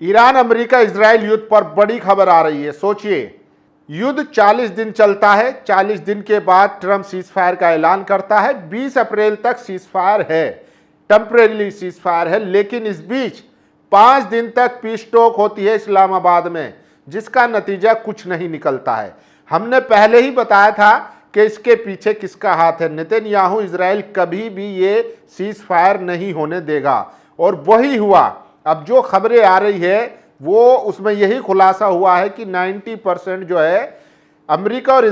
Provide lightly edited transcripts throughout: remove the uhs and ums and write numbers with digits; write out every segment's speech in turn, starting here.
Iran America Israel युद्ध पर बड़ी खबर आ रही है। सोचिए, युद्ध 40 दिन चलता है। 40 दिन के बाद ट्रंप सीज फायर का ऐलान करता है। 20 अप्रैल तक सीज फायर है, टेम्परेरी सीज फायर है। लेकिन इस बीच 5 दिन तक पीस टॉक होती है इस्लामाबाद में, जिसका नतीजा कुछ नहीं निकलता है। हमने पहले ही बताया था कि इसके पीछे किसका हाथ है। नेतन्याहू इजराइल कभी भी ये सीज फायर नहीं होने देगा, और वही हुआ। अब जो खबरें आ रही है वो उसमें यही खुलासा हुआ है कि 90% जो है अमेरिका और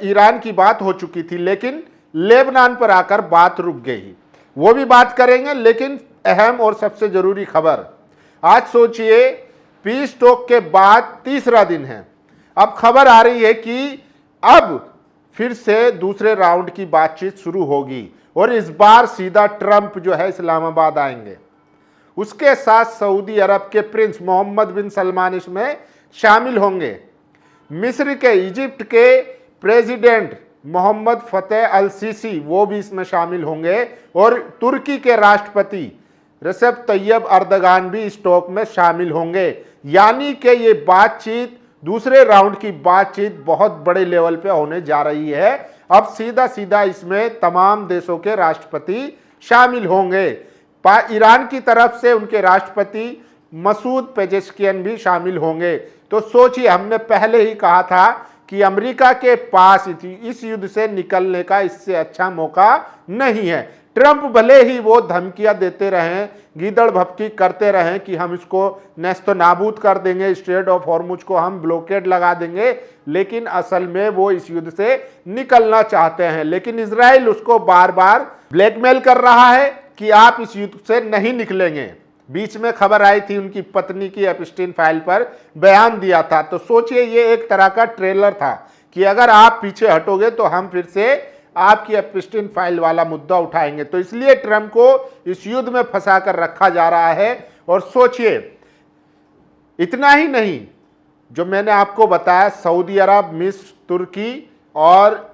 ईरान की बात हो चुकी थी, लेकिन लेबनान पर आकर बात रुक गई। वो भी बात करेंगे, लेकिन अहम और सबसे जरूरी खबर, आज सोचिए पीस टॉक के बाद तीसरा दिन है। अब खबर आ रही है कि अब फिर से दूसरे राउंड की बातचीत शुरू होगी, और इस बार सीधा ट्रंप जो है इस्लामाबाद आएंगे। उसके साथ सऊदी अरब के प्रिंस मोहम्मद बिन सलमान इसमें शामिल होंगे। मिस्र के, इजिप्ट के प्रेसिडेंट मोहम्मद फतेह अल सीसी वो भी इसमें शामिल होंगे, और तुर्की के राष्ट्रपति रेसेप तैयब अर्दगान भी इस टॉक में शामिल होंगे। यानी कि ये बातचीत, दूसरे राउंड की बातचीत बहुत बड़े लेवल पे होने जा रही है। अब सीधा सीधा इसमें तमाम देशों के राष्ट्रपति शामिल होंगे। ईरान की तरफ से उनके राष्ट्रपति मसूद पेजेश्कियन भी शामिल होंगे। तो सोचिए, हमने पहले ही कहा था कि अमेरिका के पास इस युद्ध से निकलने का इससे अच्छा मौका नहीं है। ट्रंप भले ही वो धमकियां देते रहें, गीदड़ भपकी करते रहें कि हम इसको नेस्तो नाबूद कर देंगे, स्ट्रेट ऑफ हॉर्मुज को हम ब्लॉकेड लगा देंगे, लेकिन असल में वो इस युद्ध से निकलना चाहते हैं। लेकिन इजराइल उसको बार बार ब्लैकमेल कर रहा है कि आप इस युद्ध से नहीं निकलेंगे। बीच में खबर आई थी उनकी पत्नी की एप्स्टीन फाइल पर बयान दिया था। तो सोचिए, ये एक तरह का ट्रेलर था कि अगर आप पीछे हटोगे तो हम फिर से आपकी एप्स्टीन फाइल वाला मुद्दा उठाएंगे। तो इसलिए ट्रंप को इस युद्ध में फंसा कर रखा जा रहा है। और सोचिए, इतना ही नहीं, जो मैंने आपको बताया, सऊदी अरब, मिस्र, तुर्की और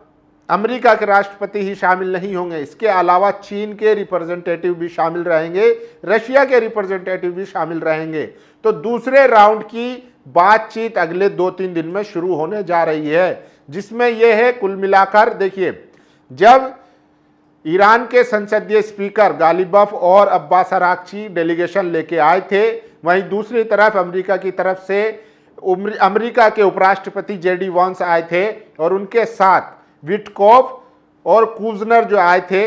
अमेरिका के राष्ट्रपति ही शामिल नहीं होंगे। इसके अलावा चीन के रिप्रेजेंटेटिव भी शामिल रहेंगे, रशिया के रिप्रेजेंटेटिव भी शामिल रहेंगे। तो दूसरे राउंड की बातचीत अगले 2-3 दिन में शुरू होने जा रही है, जिसमें यह है, कुल मिलाकर देखिए, जब ईरान के संसदीय स्पीकर गालिबफ और अब्बास अराक्ची डेलीगेशन लेके आए थे, वहीं दूसरी तरफ अमेरिका की तरफ से अमेरिका के उपराष्ट्रपति जेडी वांस आए थे, और उनके साथ विटकॉफ और कूजनर जो आए थे,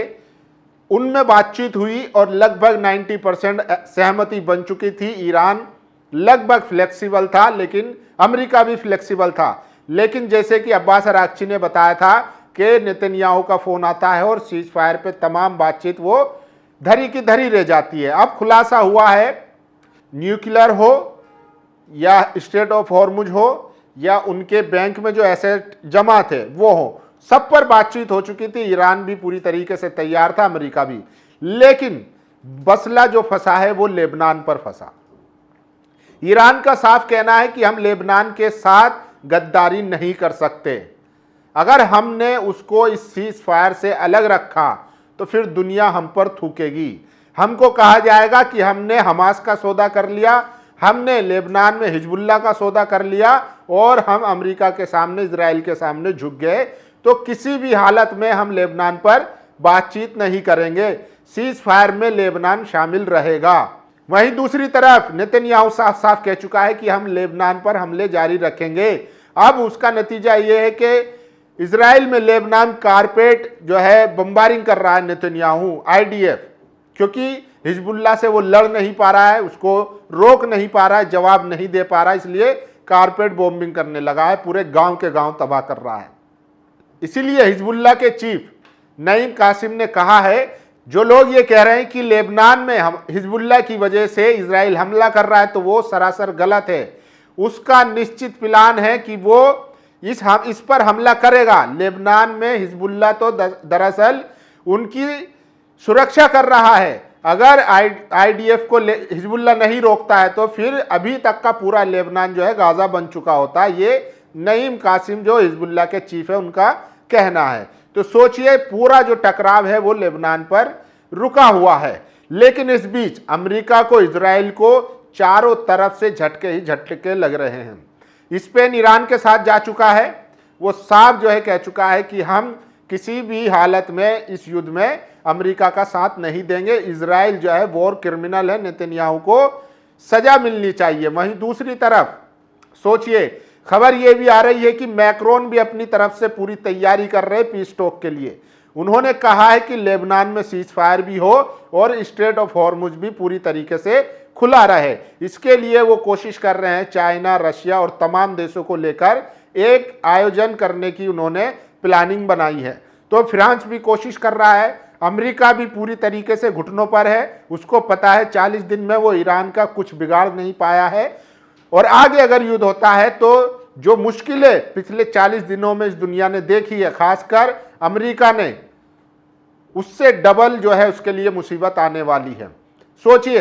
उनमें बातचीत हुई और लगभग 90% सहमति बन चुकी थी। ईरान लगभग फ्लेक्सिबल था, लेकिन अमेरिका भी फ्लेक्सिबल था। लेकिन जैसे कि अब्बास अराक्ची ने बताया था कि नेतन्याहू का फोन आता है और सीज फायर पे तमाम बातचीत वो धरी की धरी रह जाती है। अब खुलासा हुआ है, न्यूक्लियर हो या स्ट्रेट ऑफ हॉर्मुज हो या उनके बैंक में जो एसेट जमा थे वो हो, सब पर बातचीत हो चुकी थी। ईरान भी पूरी तरीके से तैयार था, अमेरिका भी। लेकिन मसला जो फंसा है वो लेबनान पर फंसा। ईरान का साफ कहना है कि हम लेबनान के साथ गद्दारी नहीं कर सकते। अगर हमने उसको इस सीज फायर से अलग रखा तो फिर दुनिया हम पर थूकेगी। हमको कहा जाएगा कि हमने हमास का सौदा कर लिया, हमने लेबनान में हिजबुल्लाह का सौदा कर लिया, और हम अमेरिका के सामने, इजराइल के सामने झुक गए। तो किसी भी हालत में हम लेबनान पर बातचीत नहीं करेंगे। सीज फायर में लेबनान शामिल रहेगा। वहीं दूसरी तरफ नेतन्याहू साफ साफ कह चुका है कि हम लेबनान पर हमले जारी रखेंगे। अब उसका नतीजा ये है कि इजराइल में लेबनान कारपेट जो है बम्बारिंग कर रहा है नेतन्याहू, आईडीएफ, क्योंकि हिजबुल्लाह से वो लड़ नहीं पा रहा है, उसको रोक नहीं पा रहा है, जवाब नहीं दे पा रहा है, इसलिए कारपेट बॉम्बिंग करने लगा है, पूरे गांव के गांव तबाह कर रहा है। इसीलिए हिजबुल्लाह के चीफ नईम कासिम ने कहा है, जो लोग ये कह रहे हैं कि लेबनान में हिजबुल्लाह की वजह से इजराइल हमला कर रहा है, तो वो सरासर गलत है। उसका निश्चित प्लान है कि वो इस पर हमला करेगा। लेबनान में हिजबुल्लाह तो दरअसल उनकी सुरक्षा कर रहा है। अगर आईडीएफ को हिजबुल्लाह नहीं रोकता है तो फिर अभी तक का पूरा लेबनान जो है गाजा बन चुका होता। ये नईम कासिम जो हिजबुल्लाह के चीफ है उनका कहना है। तो सोचिए, पूरा जो टकराव है वो लेबनान पर रुका हुआ है। लेकिन इस बीच अमेरिका को इजराइल को चारों तरफ से झटके ही झटके लग रहे हैं। स्पेन ईरान के साथ जा चुका है, वो साफ जो है कह चुका है कि हम किसी भी हालत में इस युद्ध में अमेरिका का साथ नहीं देंगे। इजराइल जो है वॉर क्रिमिनल है, नेतन्याहू को सजा मिलनी चाहिए। वहीं दूसरी तरफ सोचिए, खबर ये भी आ रही है कि मैक्रोन भी अपनी तरफ से पूरी तैयारी कर रहे हैं पीस टॉक के लिए। उन्होंने कहा है कि लेबनान में सीज फायर भी हो और स्ट्रेट ऑफ हॉर्मुज भी पूरी तरीके से खुला रहे। इसके लिए वो कोशिश कर रहे हैं, चाइना, रशिया और तमाम देशों को लेकर एक आयोजन करने की उन्होंने प्लानिंग बनाई है। तो फ्रांस भी कोशिश कर रहा है, अमेरिका भी पूरी तरीके से घुटनों पर है। उसको पता है 40 दिन में वो ईरान का कुछ बिगाड़ नहीं पाया है और आगे अगर युद्ध होता है तो जो मुश्किलें पिछले 40 दिनों में इस दुनिया ने देखी है, खासकर अमेरिका ने, उससे डबल जो है उसके लिए मुसीबत आने वाली है। सोचिए,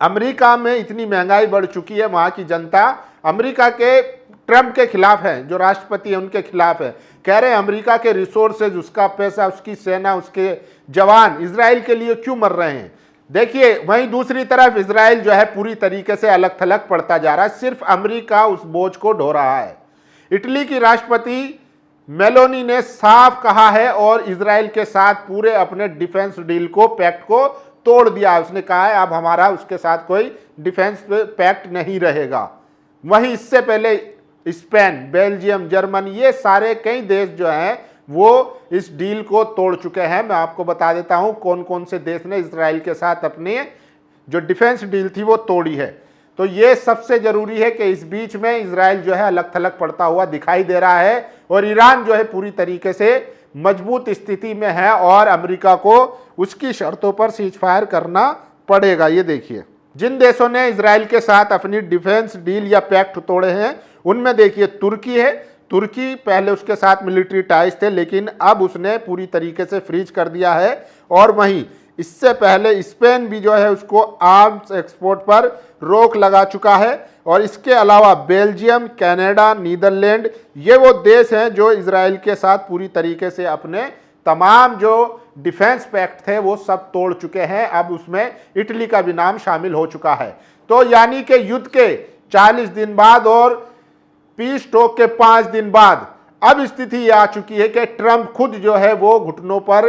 अमेरिका में इतनी महंगाई बढ़ चुकी है, वहां की जनता अमेरिका के ट्रंप के खिलाफ है, जो राष्ट्रपति है उनके खिलाफ है। कह रहे हैं अमेरिका के रिसोर्सेज, उसका पैसा, उसकी सेना, उसके जवान इजराइल के लिए क्यों मर रहे हैं। देखिए, वहीं दूसरी तरफ इजराइल जो है पूरी तरीके से अलग थलग पड़ता जा रहा है, सिर्फ अमेरिका उस बोझ को ढो रहा है। इटली की राष्ट्रपति मेलोनी ने साफ कहा है और इजराइल के साथ पूरे अपने डिफेंस डील को, पैक्ट को तोड़ दिया। उसने कहा है अब हमारा उसके साथ कोई डिफेंस पैक्ट नहीं रहेगा। वहीं इससे पहले स्पेन, बेल्जियम, जर्मनी, ये सारे कई देश जो हैं वो इस डील को तोड़ चुके हैं। मैं आपको बता देता हूं कौन कौन से देश ने इजराइल के साथ अपनी जो डिफेंस डील थी वो तोड़ी है। तो ये सबसे जरूरी है कि इस बीच में इजराइल जो है अलग थलग पड़ता हुआ दिखाई दे रहा है और ईरान जो है पूरी तरीके से मजबूत स्थिति में है और अमेरिका को उसकी शर्तों पर सीज फायर करना पड़ेगा। ये देखिए, जिन देशों ने इजराइल के साथ अपनी डिफेंस डील या पैक्ट तोड़े हैं उनमें देखिए तुर्की है। तुर्की पहले उसके साथ मिलिट्री टाइज थे, लेकिन अब उसने पूरी तरीके से फ्रीज कर दिया है। और वहीं इससे पहले स्पेन भी जो है उसको आर्म्स एक्सपोर्ट पर रोक लगा चुका है। और इसके अलावा बेल्जियम, कनाडा, नीदरलैंड, ये वो देश हैं जो इजराइल के साथ पूरी तरीके से अपने तमाम जो डिफेंस पैक्ट थे वो सब तोड़ चुके हैं। अब उसमें इटली का भी नाम शामिल हो चुका है। तो यानी कि युद्ध के 40 दिन बाद और पीस टॉक के 5 दिन बाद अब स्थिति आ चुकी है कि ट्रंप खुद जो है वो घुटनों पर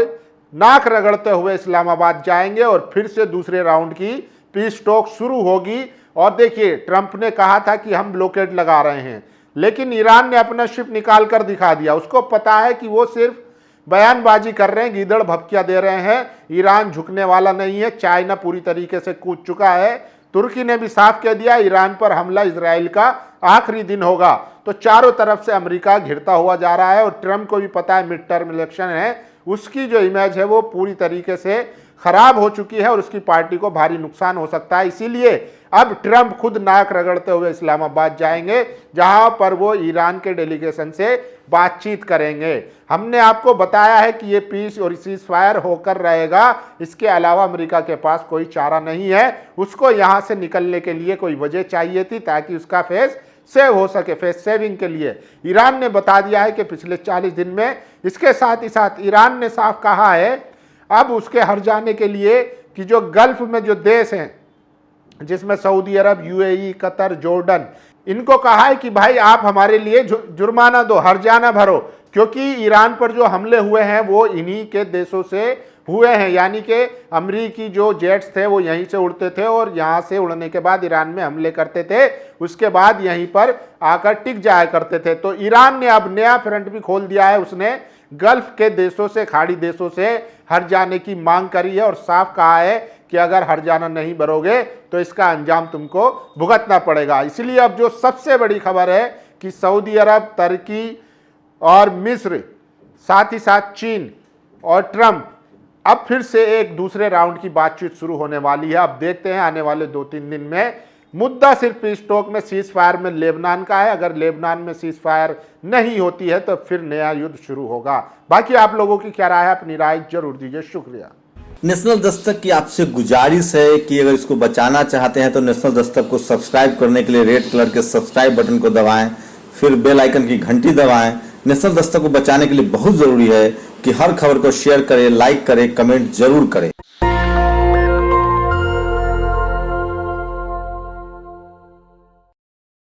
नाक रगड़ते हुए इस्लामाबाद जाएंगे और फिर से दूसरे राउंड की पीस टॉक शुरू होगी। और देखिए, ट्रंप ने कहा था कि हम ब्लॉकेड लगा रहे हैं, लेकिन ईरान ने अपना शिप निकाल कर दिखा दिया। उसको पता है कि वो सिर्फ बयानबाजी कर रहे हैं, गीदड़ भपकिया दे रहे हैं। ईरान झुकने वाला नहीं है। चाइना पूरी तरीके से कूद चुका है। तुर्की ने भी साफ कह दिया ईरान पर हमला इजराइल का आखिरी दिन होगा। तो चारों तरफ से अमेरिका घिरता हुआ जा रहा है और ट्रंप को भी पता है मिड टर्म इलेक्शन है, उसकी जो इमेज है वो पूरी तरीके से खराब हो चुकी है और उसकी पार्टी को भारी नुकसान हो सकता है। इसीलिए अब ट्रंप खुद नाक रगड़ते हुए इस्लामाबाद जाएंगे, जहां पर वो ईरान के डेलीगेशन से बातचीत करेंगे। हमने आपको बताया है कि ये पीस और सीज फायर होकर रहेगा। इसके अलावा अमेरिका के पास कोई चारा नहीं है। उसको यहां से निकलने के लिए कोई वजह चाहिए थी ताकि उसका फेस सेव हो सके। फेस सेविंग के लिए ईरान ने बता दिया है कि पिछले 40 दिन में, इसके साथ ही साथ ईरान ने साफ कहा है अब उसके हट जाने के लिए कि जो गल्फ में जो देश हैं, जिसमें सऊदी अरब, यूएई, कतर, जॉर्डन, इनको कहा है कि भाई आप हमारे लिए जुर्माना दो, हर्जाना भरो, क्योंकि ईरान पर जो हमले हुए हैं वो इन्हीं के देशों से हुए हैं। यानी कि अमेरिकी जो जेट्स थे वो यहीं से उड़ते थे और यहाँ से उड़ने के बाद ईरान में हमले करते थे, उसके बाद यहीं पर आकर टिक जाया करते थे। तो ईरान ने अब नया फ्रंट भी खोल दिया है। उसने गल्फ के देशों से, खाड़ी देशों से हट जाने की मांग करी है और साफ कहा है कि अगर हर्जाना नहीं भरोगे तो इसका अंजाम तुमको भुगतना पड़ेगा। इसलिए अब जो सबसे बड़ी खबर है कि सऊदी अरब, तुर्की और मिस्र, साथ ही साथ चीन और ट्रंप अब फिर से एक दूसरे राउंड की बातचीत शुरू होने वाली है। अब देखते हैं आने वाले 2-3 दिन में। मुद्दा सिर्फ पीस टॉक में, सीज फायर में लेबनान का है। अगर लेबनान में सीज फायर नहीं होती है तो फिर नया युद्ध शुरू होगा। बाकी आप लोगों की क्या राय है, अपनी राय जरूर दीजिए। शुक्रिया। नेशनल दस्तक की आपसे गुजारिश है कि अगर इसको बचाना चाहते हैं तो नेशनल दस्तक को सब्सक्राइब करने के लिए रेड कलर के सब्सक्राइब बटन को दबाएं, फिर बेल आइकन की घंटी दबाएं। नेशनल दस्तक को बचाने के लिए बहुत जरूरी है कि हर खबर को शेयर करें, लाइक करें, कमेंट जरूर करें।